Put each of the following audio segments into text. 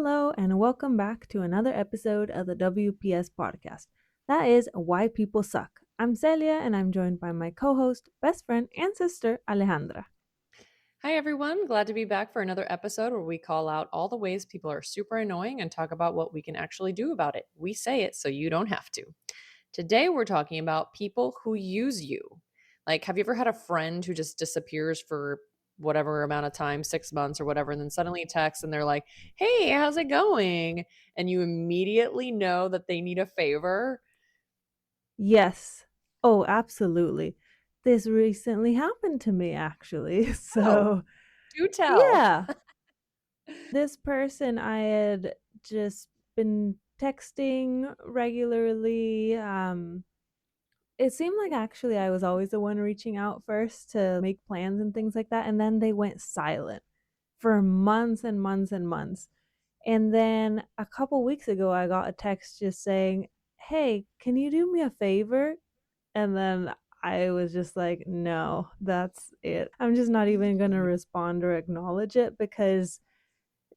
Hello, and welcome back to another episode of the WPS podcast. That is Why People Suck. I'm Celia, and I'm joined by my co host, best friend, and sister, Alejandra. Hi, everyone. Glad to be back for another episode where we call out all the ways people are super annoying and talk about what we can actually do about it. We say it so you don't have to. Today, we're talking about people who use you. Like, have you ever had a friend who just disappears for whatever amount of time, 6 months or whatever, and then suddenly texts and they're like, hey, how's it going? And you immediately know that they need a favor? Yes. Oh, absolutely. This recently happened to me, actually. Oh, So, do tell. yeah, this person I had just been texting regularly. It seemed like actually I was always the one reaching out first to make plans and things like that. And then they went silent for months and months and months. And then a couple weeks ago, I got a text just saying, "Hey, can you do me a favor?" And then I was just like, "No, that's it. I'm just not even going to respond or acknowledge it because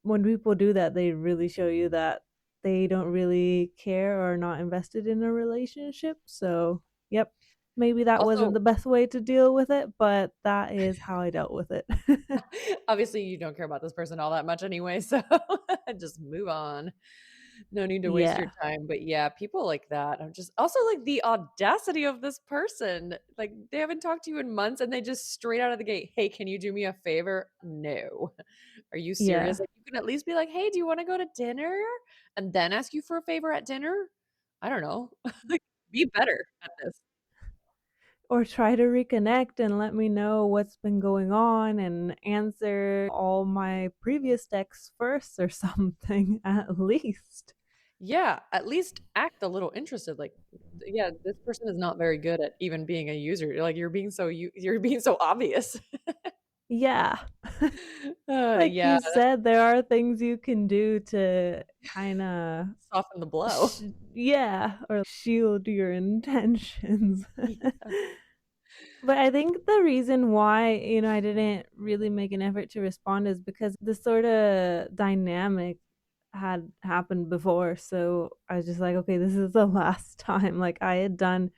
when people do that, they really show you that they don't really care or are not invested in a relationship." So, yep, maybe that wasn't Also, the best way to deal with it, but that is how I dealt with it. obviously, you don't care about this person all that much anyway, so just move on. No need to waste your Yeah. time. But yeah, people like that. I'm just also like the audacity of this person. Like they haven't talked to you in months and they just straight out of the gate, hey, can you do me a favor? No. Are you serious? Yeah. Like you can at least be like, hey, do you want to go to dinner? And then ask you for a favor at dinner? I don't know. Like be better at this. Or try to reconnect and let me know what's been going on and answer all my previous texts first or something, at least. Yeah, at least act a little interested, like, yeah, this person is not very good at even being a user, like, you're being so obvious. Yeah. Like Yeah, you said, there are things you can do to kinda soften the blow. yeah, or shield your intentions. Yeah. But I think the reason why, I didn't really make an effort to respond is because this sorta dynamic had happened before, so I was just like, "Okay, this is the last time." Like, I had done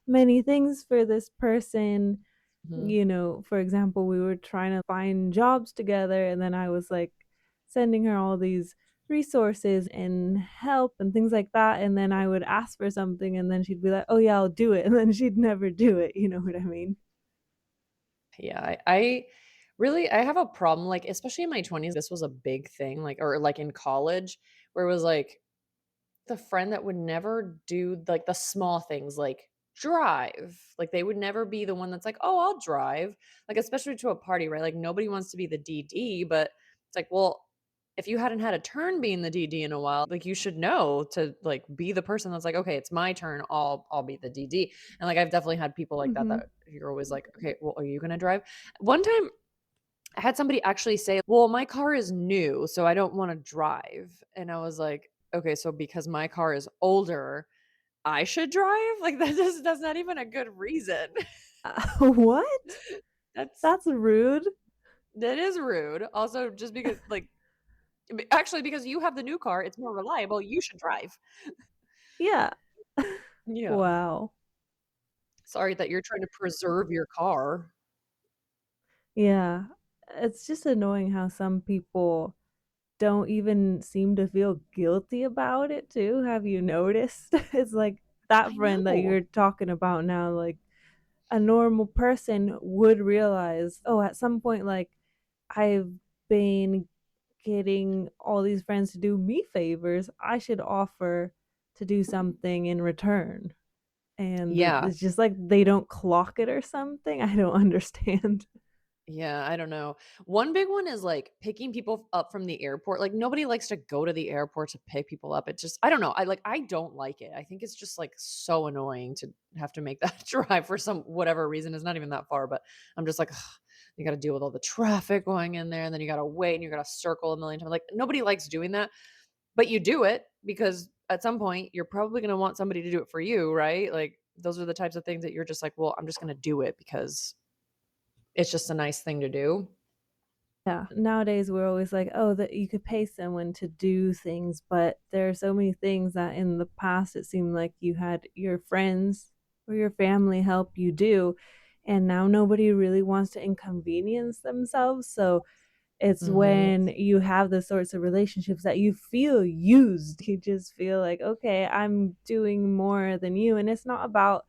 many things for this person, Mhm. for example, we were trying to find jobs together, and then I was, like, sending her all these resources and help and things like that, and then I would ask for something, and then she'd be like, "Oh, yeah, I'll do it," and then she'd never do it, you know what I mean? Yeah, I really I have a problem, like, especially in my 20s, this was a big thing, like or, like, in college, where it was, like, the friend that would never do, like, the small things, like, drive. Like, they would never be the one that's like, "Oh, I'll drive." Like, especially to a party, right? Like, nobody wants to be the DD, but it's like, well, if you hadn't had a turn being the DD in a while, like, you should know to, like, be the person that's like, "Okay, it's my turn. I'll be the DD." And, like, I've definitely had people like that Mhm. that you're always like, "Okay, well, are you gonna drive?" One time, I had somebody actually say, "Well, my car is new, so I don't wanna drive." And I was like, "Okay, so because my car is older, I should drive?" Like, that's not even a good reason. What? That's That's rude. that is rude. Also, just because, like actually, because you have the new car, it's more reliable, you should drive. Yeah. Yeah. Wow. Sorry that you're trying to preserve your car. Yeah. It's just annoying how some people don't even seem to feel guilty about it too. Have you noticed? It's like that I friend that know. you're talking about now, like a normal person would realize, oh, at some point, like I've been getting all these friends to do me favors. I should offer to do something in return. And Yeah. it's just like they don't clock it or something. I don't understand. Yeah, I don't know. One big one is, like, picking people up from the airport. Like, nobody likes to go to the airport to pick people up. It just I don't know. I don't like it. I think it's just, like, so annoying to have to make that drive for some whatever reason. It's not even that far, but I'm just like, "Ugh, you gotta deal with all the traffic going in there, and then you gotta wait, and you gotta circle a million times." Like, nobody likes doing that, but you do it because at some point, you're probably gonna want somebody to do it for you, right? Like, those are the types of things that you're just like, "Well, I'm just gonna do it because it's just a nice thing to do." Yeah. Nowadays, we're always like, "Oh, that you could pay someone to do things," but there are so many things that in the past it seemed like you had your friends or your family help you do, and now nobody really wants to inconvenience themselves, so it's Mhm. when you have the sorts of relationships that you feel used. You just feel like, "Okay, I'm doing more than you," and it's not about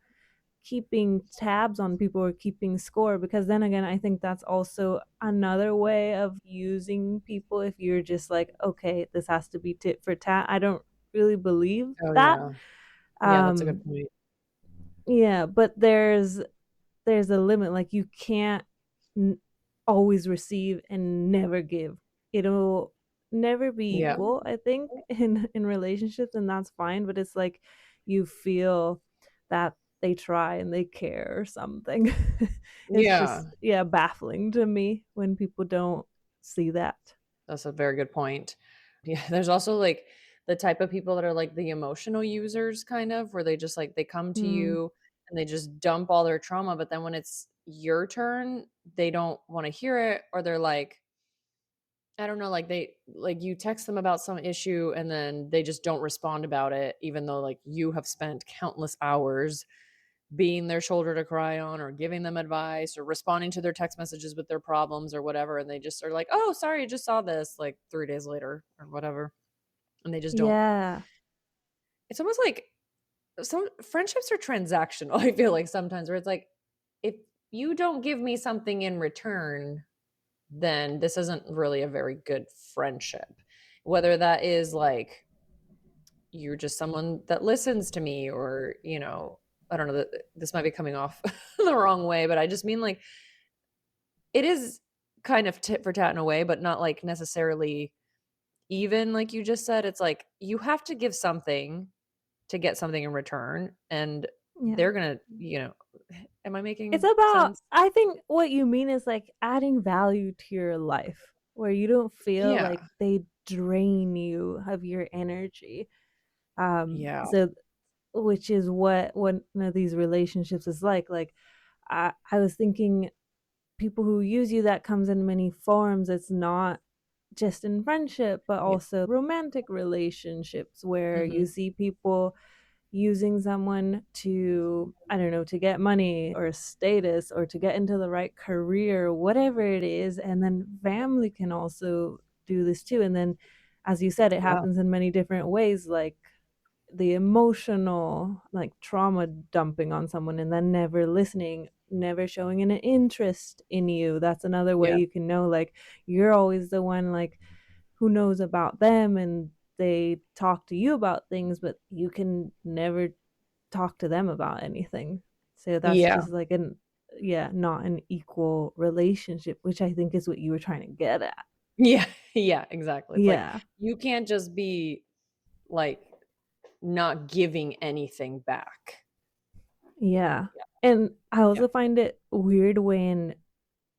keeping tabs on people or keeping score because then again, I think that's also another way of using people if you're just like, "Okay, this has to be tit for tat." I don't really believe Oh, that. yeah. Yeah, that's a good Um, point. yeah, but there's a limit, like, you can't n always receive and never give. It'll never be Yeah. equal, I think, in relationships, and that's fine, but it's like you feel that they try and they care or something. It's Yeah. just, yeah, baffling to me when people don't see that. That's a very good point. Yeah, there's also, like, the type of people that are, like, the emotional users kind of, where they just, like they come to Mm, you and they just dump all their trauma, but then when it's your turn, they don't wanna hear it, or they're like I don't know, like, you text them about some issue and then they just don't respond about it, even though, like, you have spent countless hours being their shoulder to cry on or giving them advice or responding to their text messages with their problems or whatever, and they just are like, "Oh, sorry, I just saw this," like, 3 days later or whatever, and they just don't yeah, it's almost like some friendships are transactional, I feel like sometimes, where it's like, if you don't give me something in return, then this isn't really a very good friendship. Whether that is, like, you're just someone that listens to me or, I don't know, that this might be coming off the wrong way, but I just mean, like, it is kind of tit for tat in a way, but not, like, necessarily even like you just said. It's like, you have to give something to get something in return, and yeah. they're gonna, am I It's making about sense? I think what you mean is, like, adding value to your life, where you don't feel like Yeah. they drain you of your energy. Yeah. So which is what one of these relationships is like, I was thinking people who use you, that comes in many forms. It's not just in friendship, but Yeah. also romantic relationships where you Mhm. see people using someone to, I don't know, to get money or status or to get into the right career, whatever it is. And then family can also do this too. And then, as you said, it Yeah. happens in many different ways, like the emotional, like trauma dumping on someone and then never listening, never showing an interest in you. That's another way Yeah. you can know, like, you're always the one, like, who knows about them and they talk to you about things, but you can never talk to them about anything. So that's Yeah. just like an yeah, not an equal relationship, which I think is what you were trying to get at. Yeah. Yeah, exactly. It's like, Yeah. you can't just be, like, not giving anything back. Yeah. Yeah. And I Yeah. also find it weird when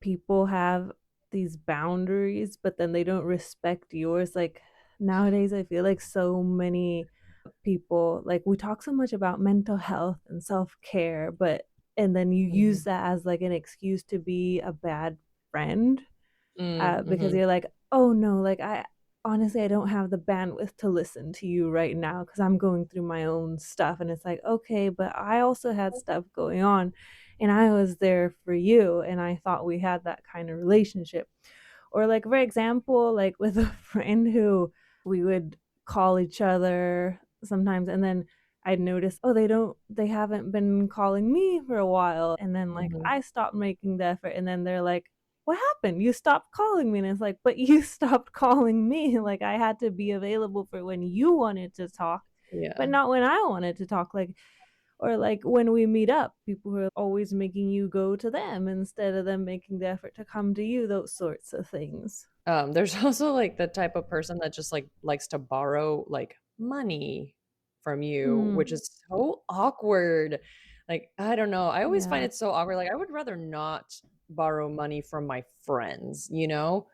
people have these boundaries, but then they don't respect yours. Like nowadays, I feel like so many people, like we talk so much about mental health and self care, but and then you use Mhm. that as like an excuse to be a bad friend. Because Mhm. you're like, "Oh, no, like, I honestly, I don't have the bandwidth to listen to you right now because 'cause I'm going through my own stuff," and it's like, "Okay, but I also had stuff going on, and I was there for you, and I thought we had that kind of relationship." Or like for example, like with a friend who we would call each other sometimes and then I'd notice, oh, they haven't been calling me for a while. And then like Mhm. I stopped making the effort and then they're like, what happened? You stopped calling me. And it's like, but you stopped calling me. Like I had to be available for when you wanted to talk, but Yeah. not when I wanted to talk. Like or like when we meet up, people who are always making you go to them instead of them making the effort to come to you, those sorts of things. There's also, like, the type of person that just, like, likes to borrow, like, money from you, Mm, which is so awkward. Like, I don't know, I always find yeah. it so awkward, like, I would rather not borrow money from my friends, you know?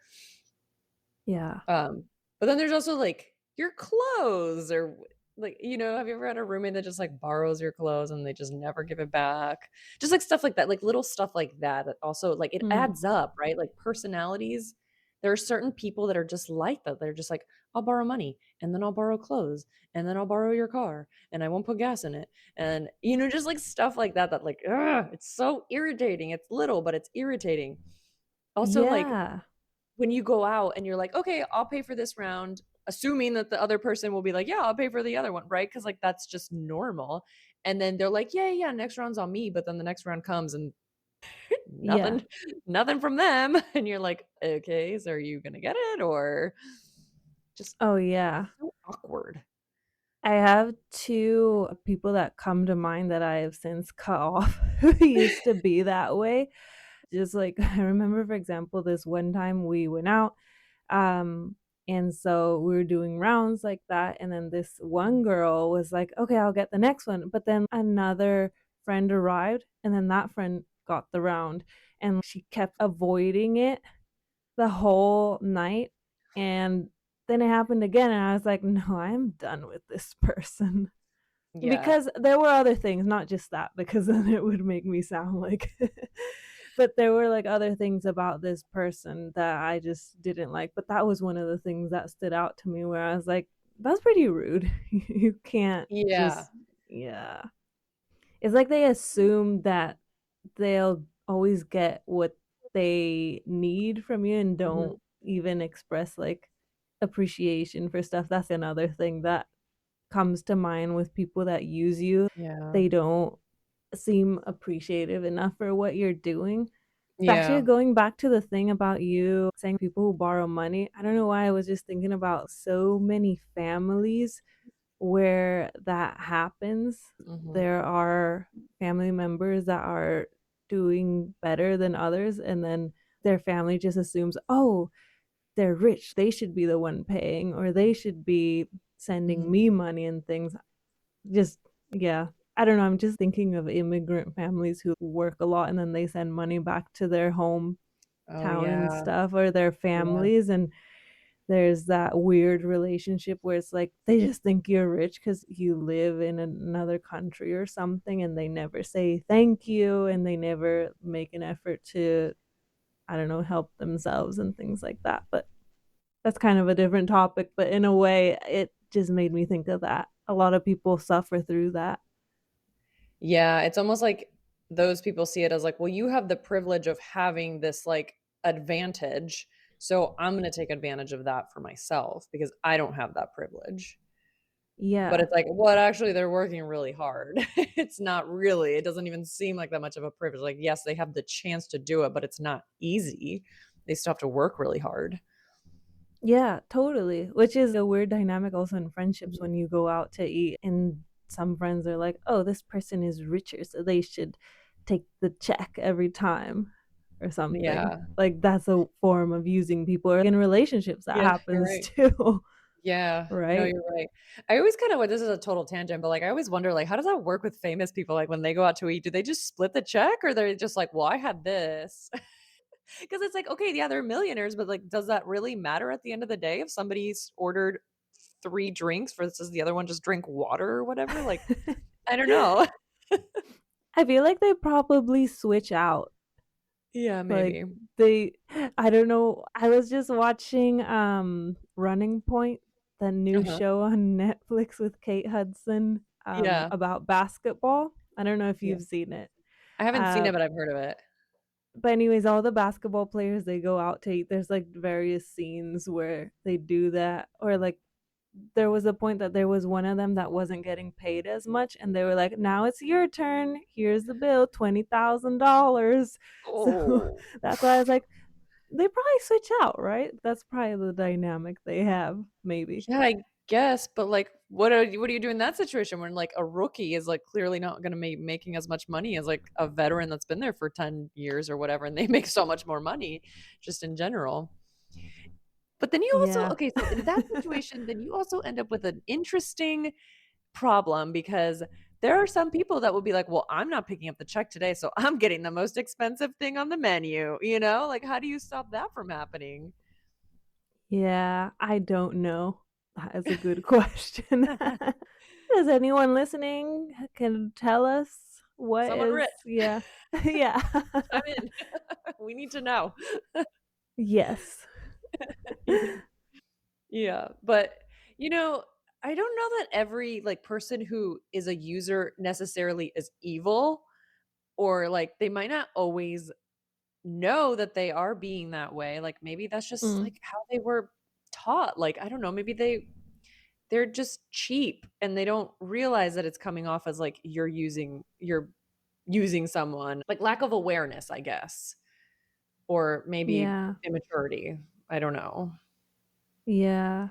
Yeah. Um, but then there's also, like, your clothes or, like, have you ever had a roommate that just, like, borrows your clothes and they just never give it back? Just, like, stuff like that, like, little stuff like that that also, like, it Mm, adds up, right? Like, personalities There are certain people that are just like that. They're just like, "I'll borrow money, and then I'll borrow clothes, and then I'll borrow your car, and I won't put gas in it." And, just like stuff like that that like, ugh, it's so irritating. It's little, but it's irritating. Also, like, Yeah. when you go out and you're like, "Okay, I'll pay for this round," assuming that the other person will be like, "Yeah, I'll pay for the other one," right? Because like, that's just normal. And then they're like, "Yeah, yeah, next round's on me," but then the next round comes and Yeah. nothing nothing from them, and you're like, "Okay, so are you gonna get it?" Or just Oh, yeah. so awkward. I have 2 people that come to mind that I have since cut off who used to be that way. Just like, I remember, for example, this one time we went out, um, and so we were doing rounds like that, and then this one girl was like, "Okay, I'll get the next one," but then another friend arrived, and then that friend got the round, and she kept avoiding it the whole night, and then it happened again, and I was like, "No, I'm done with this person." Yeah. Because there were other things, not just that, because then it would make me sound like but there were, like, other things about this person that I just didn't like, but that was one of the things that stood out to me where I was like, "That's pretty rude." You can't Yeah. just yeah. It's like they assume that they'll always get what they need from you and Mhm. don't even express, like, appreciation for stuff. That's another thing that comes to mind with people that use you. Yeah. They don't seem appreciative enough for what you're doing. Especially Yeah. going back to the thing about you saying people who borrow money. I don't know why I was just thinking about so many families where that happens. Mhm. There are family members that are doing better than others, and then their family just assumes, "Oh, they're rich. They should be the one paying, or they should be sending Mhm. me money and things." Just yeah. I don't know, I'm just thinking of immigrant families who work a lot and then they send money back to their hometown Oh, and yeah. stuff or their Yeah. families, and there's that weird relationship where it's like they just think you're rich because you live in another country or something, and they never say thank you, and they never make an effort to, I don't know, help themselves and things like that, but that's kind of a different topic, but in a way, it just made me think of that. A lot of people suffer through that. Yeah, it's almost like those people see it as like, "Well, you have the privilege of having this, like, advantage, so I'm gonna take advantage of that for myself because I don't have that privilege." But Yeah. it's like, well, actually, they're working really hard. It's not really, it doesn't even seem like that much of a privilege. Like, yes, they have the chance to do it, but it's not easy. They still have to work really hard. Yeah, totally, which is a weird dynamic also in friendships Mhm. when you go out to eat and some friends are like, "Oh, this person is richer, so they should take the check every time," or something. Yeah. Like, that's a form of using people, or in relationships, that Yeah, you're happens right. too, Yeah. No, right? you're right. I always kinda this is a total tangent, but, like, I always wonder, like, how does that work with famous people? Like, when they go out to eat, do they just split the check or they're just like, "Well, I had this?" Because it's like, okay, yeah, they're millionaires, but, like, does that really matter at the end of the day if somebody's ordered 3 drinks versus the other one just drink water or whatever? Like, I don't know. I feel like they probably switch out. Yeah, Like, maybe. they I don't know, I was just watching, Running Point, the new Uh-huh. show on Netflix with Kate Hudson, Yeah. about basketball. I don't know if Yeah. you've seen it. I haven't seen Uh, it, but I've heard of it. but anyways, all the basketball players, they go out to eat. There's, like, various scenes where they do that, or, like, there was a point that there was one of them that wasn't getting paid as much, and they were like, "Now it's your turn. Here's the bill, $20,000." So, Oh. that's why I was like, they probably switch out, right? That's probably the dynamic they have, maybe. Yeah, I guess, but, like, what do you do in that situation when, like, a rookie is, like, clearly not gonna be making as much money as, like, a veteran that's been there for 10 years or whatever, and they make so much more money just in general. But then you also Yeah. okay, so in that situation, then you also end up with an interesting problem because there are some people that will be like, "Well, I'm not picking up the check today, so I'm getting the most expensive thing on the menu," you know? Like, how do you stop that from happening? Yeah, I don't know. That is a good question. Does anyone listening can tell us what Someone is rich, yeah. Yeah. chime in. We need to know. Yes. Yeah, but, you know, I don't know that every, like, person who is a user necessarily is evil, or, like, they might not always know that they are being that way, like, maybe that's just, Mm, like, how they were taught, like, I don't know, maybe they're just cheap and they don't realize that it's coming off as, like, you're using someone, like, lack of awareness, I guess, or maybe yeah, immaturity, I don't know. yeah.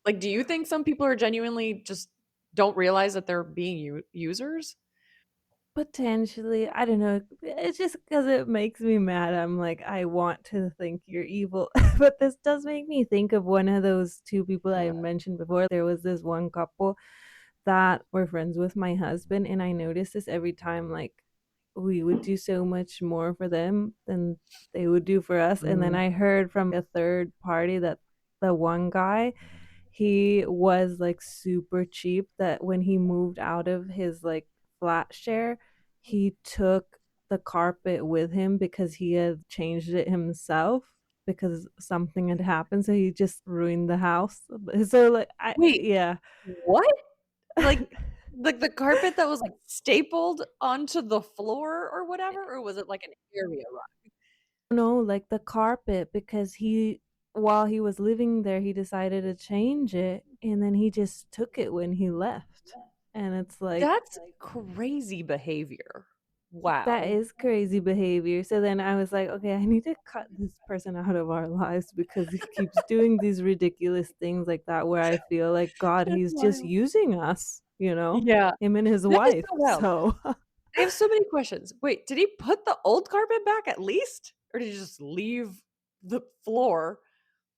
Like, do you think some people are genuinely just don't realize that they're being users? Potentially, I don't know, it's just because it makes me mad, I'm like, "I want to think you're evil," but this does make me think of one of those 2 people I What? mentioned before. There was this one couple that were friends with my husband, and I noticed this every time, like, we would do so much more for them than they would do for us, and then Mm. I heard from a third party that the one guy, he was, like, super cheap, that when he moved out of his, like, flat share, he took the carpet with him because he had changed it himself because something had happened, so he just ruined the house. So, like, I Wait, yeah. what? Like the carpet that was, like, stapled onto the floor or whatever, or was it like an area rug? No, like the carpet because he while he was living there, he decided to change it, and then he just took it when he left, and it's like, That's crazy behavior. that Wow. is crazy behavior, so then I was like, "Okay, I need to cut this person out of our lives because he keeps doing these ridiculous things like that where I feel like, God, That's he's just wild. using us, you know? Yeah, Him and his that is wife, so wild. so I have so many questions. Wait, did he put the old carpet back at least? Or did he just leave the floor?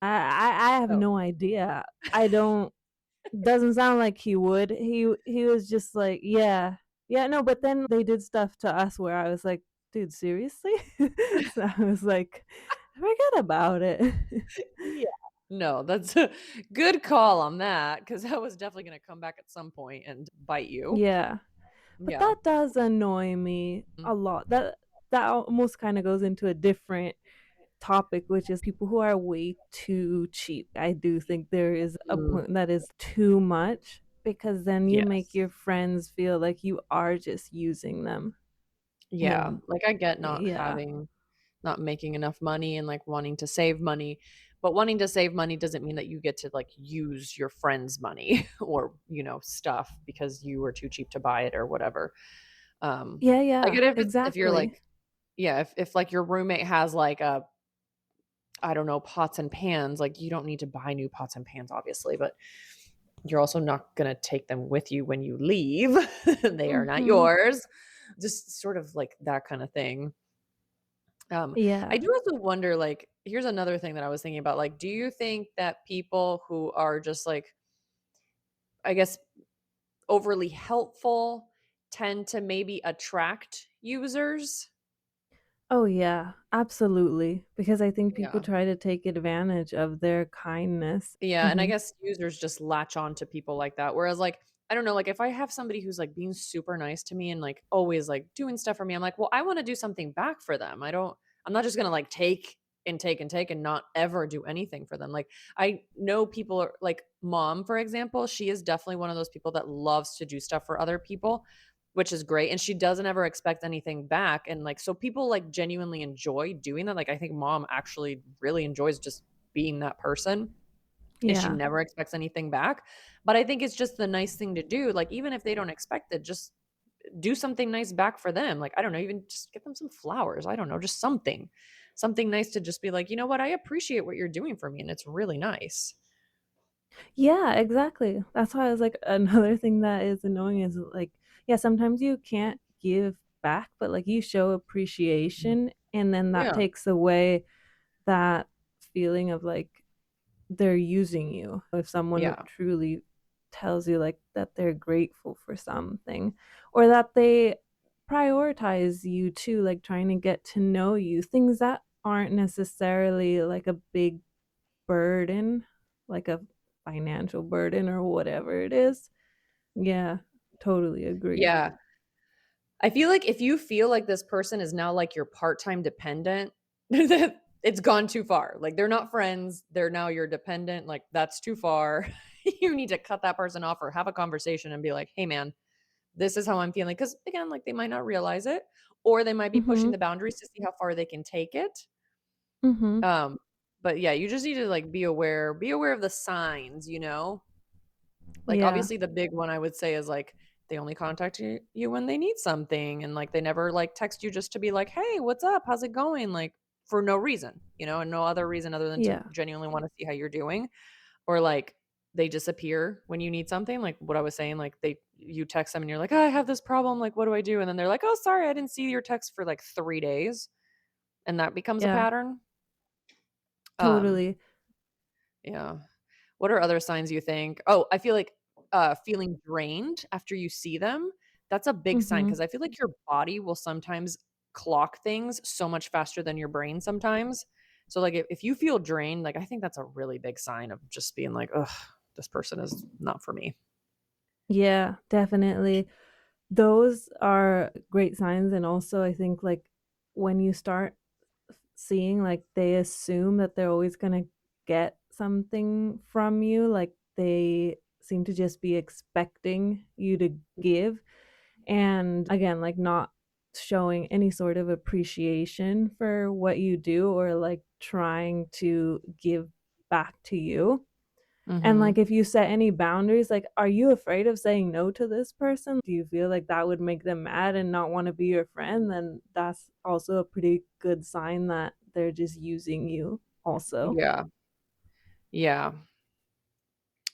I have Oh. no idea. I don't Doesn't sound like he would. He was just like, "Yeah. Yeah, no," but then they did stuff to us where I was like, "Dude, seriously?" So I was like, "Forget about it." Yeah. No, that's a good call on that, because that was definitely gonna come back at some point and bite you. Yeah. But Yeah. that does annoy me Mm. a lot. That almost kinda goes into a different topic, which is people who are way too cheap. I do think there is a Mm, point that is too much because then you make yes. your friends feel like you are just using them. Yeah, And like, I get yeah. not making enough money and, like, wanting to save money, but wanting to save money doesn't mean that you get to, like, use your friend's money or, stuff because you were too cheap to buy it or whatever. Yeah, I yeah, get if you're, exactly. like, yeah, if, like, your roommate has, like, a I don't know, pots and pans, like, you don't need to buy new pots and pans, obviously, but you're also not gonna take them with you when you leave. They are not Mhm. yours. Just sort of like that kinda thing. I Yeah. do also wonder, like, here's another thing that I was thinking about, like, do you think that people who are just, like, I guess, overly helpful tend to maybe attract users? Oh, yeah, absolutely, because I think people Yeah. try to take advantage of their kindness. Yeah, and I Mhm. guess users just latch on to people like that. Whereas, like, I don't know, like if I have somebody who's like being super nice to me and like always like doing stuff for me, I'm like, well, I want to do something back for them. I'm not just gonna like take and take and take and not ever do anything for them. Like, I know people are like mom, for example, she is definitely one of those people that loves to do stuff for other people, which is great. And she doesn't ever expect anything back. And like, so people like genuinely enjoy doing that. Like, I think mom actually really enjoys just being that person, and she Yeah. never expects anything back. But I think it's just the nice thing to do. Like, even if they don't expect it, just do something nice back for them. Like, I don't know, even just get them some flowers. I don't know, just something. Something nice to just be like, you know what, I appreciate what you're doing for me. And it's really nice. Yeah, exactly. That's why I was like, another thing that is annoying is, like, yeah, sometimes you can't give back, but, like, you show Mhm. appreciation, and then that Yeah. takes away that feeling of, like, they're using you. If someone Yeah. truly tells you, like, that they're grateful for something or that they prioritize you too, like, trying to get to know you, things that aren't necessarily, like, a big burden, like a financial burden or whatever it is. Yeah, totally agree. Yeah. I feel like if you feel like this person is now like your part-time dependent, it's gone too far. Like, they're not friends, they're now your dependent, like, that's too far. You need to cut that person off or have a conversation and be like, "Hey, man, this is how I'm feeling." Because again, like, they might not realize it, or they might be pushing Mhm. the boundaries to see how far they can take it. Mhm. Um, but yeah, you just need to, like, be aware of the signs, you know? Like, Yeah. obviously, the big one I would say is, like, they only contact you when they need something, and, like, they never, like, text you just to be like, "Hey, what's up? How's it going?" Like, for no reason, you know, and no other reason other than to Yeah. genuinely wanna see how you're doing, or, like, they disappear when you need something, like what I was saying, like, you text them and you're like, "Oh, I have this problem, like, what do I do?" And then they're like, "Oh, sorry, I didn't see your text for, like, 3 days," and that becomes a Yeah. pattern. Um, Totally. yeah. What are other signs you think? Oh, I feel like, feeling drained after you see them, that's a big sign Mhm. because I feel like your body will sometimes clock things so much faster than your brain sometimes. So, like, if you feel drained, like, I think that's a really big sign of just being like, "Ugh, this person is not for me." Yeah, definitely. Those are great signs, and also I think, like, when you start seeing, like, they assume that they're always gonna get something from you, like, they seem to just be expecting you to give, and again, like, not showing any sort of appreciation for what you do or, like, trying to give back to you. And, like, Mhm. if you set any boundaries, like, are you afraid of saying no to this person? Do you feel like that would make them mad and not wanna be your friend? Then that's also a pretty good sign that they're just using you also. Yeah. Yeah.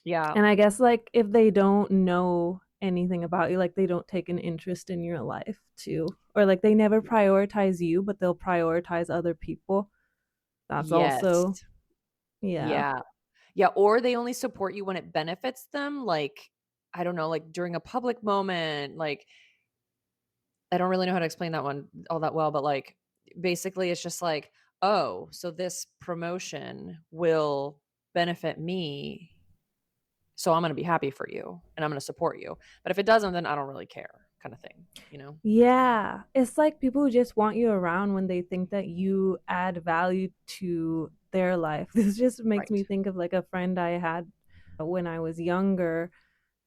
Yeah. And I guess, like, if they don't know anything about you, like, they don't take an interest in your life too, or, like, they never prioritize you, but they'll prioritize other people, that's Yes. also yeah. Yeah. Yeah, or they only support you when it benefits them, like, I don't know, like, during a public moment, like, I don't really know how to explain that one all that well, but, like, basically, it's just like, "Oh, so this promotion will benefit me, so I'm gonna be happy for you, and I'm gonna support you. But if it doesn't, then I don't really care," kinda thing, you know? Yeah, it's like people who just want you around when they think that you add value to their life. This just makes Right. me think of, like, a friend I had when I was younger.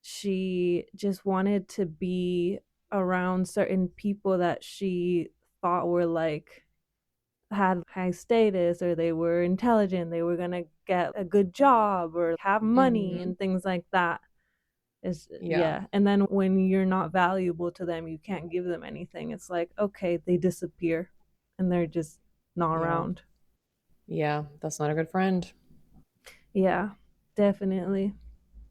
She just wanted to be around certain people that she thought were, like, had high status, or they were intelligent, they were gonna get a good job or have money Mhm. and things like that. Is Yeah. yeah, and then when you're not valuable to them, you can't give them anything. It's like, okay, they disappear and they're just not Yeah. around. Yeah, that's not a good friend. Yeah, definitely.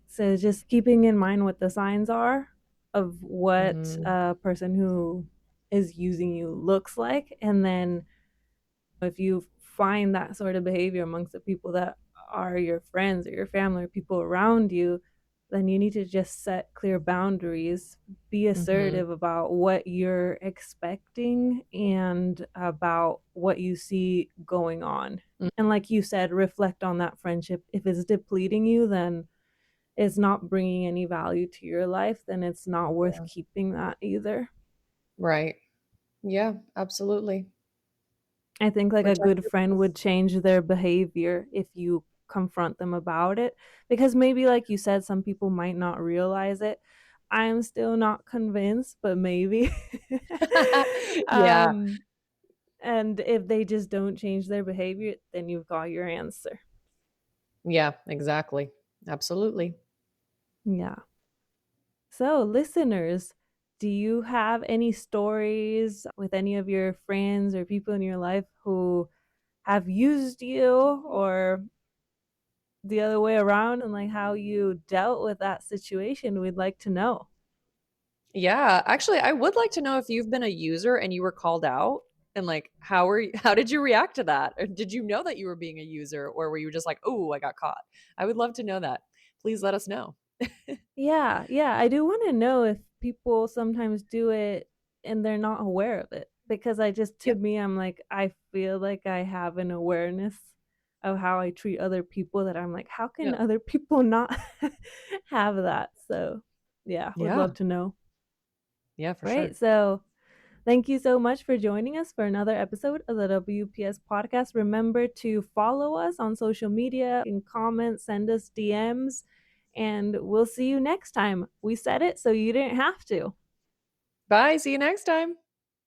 So just keeping in mind what the signs are of what Mhm. a person who is using you looks like, and then if you find that sort of behavior amongst the people that are your friends or your family or people around you, then you need to just set clear boundaries, be Mhm. assertive about what you're expecting and about what you see going on. Mm, And like you said, reflect on that friendship. If it's depleting you, then it's not bringing any value to your life, then it's not worth yeah. keeping that either. Right. Yeah, absolutely. I think, like, a Protect good your friend would peace. change their behavior if you confront them about it, because maybe, like you said, some people might not realize it. I'm still not convinced, but maybe. Yeah. Um, and if they just don't change their behavior, then you've got your answer. Yeah, exactly. Absolutely. Yeah. So, listeners, do you have any stories with any of your friends or people in your life who have used you, or the other way around, and like how you dealt with that situation? We'd like to know. Yeah, actually, I would like to know if you've been a user and you were called out, and, like, how did you react to that? Or did you know that you were being a user, or were you just like, "Oh, I got caught?" I would love to know that. Please let us know. Yeah, yeah, I do want to know if people sometimes do it and they're not aware of it, because I just, to Yeah, me, I'm like, I feel like I have an awareness of how I treat other people, that I'm like, how can yeah, other people not have that? So, yeah, would yeah, love to know. yeah, for Right. sure. So, Thank you so much for joining us for another episode of the WPS podcast. Remember to follow us on social media and comment, send us DMs, and we'll see you next time. We said it so you didn't have to. Bye. See you next time.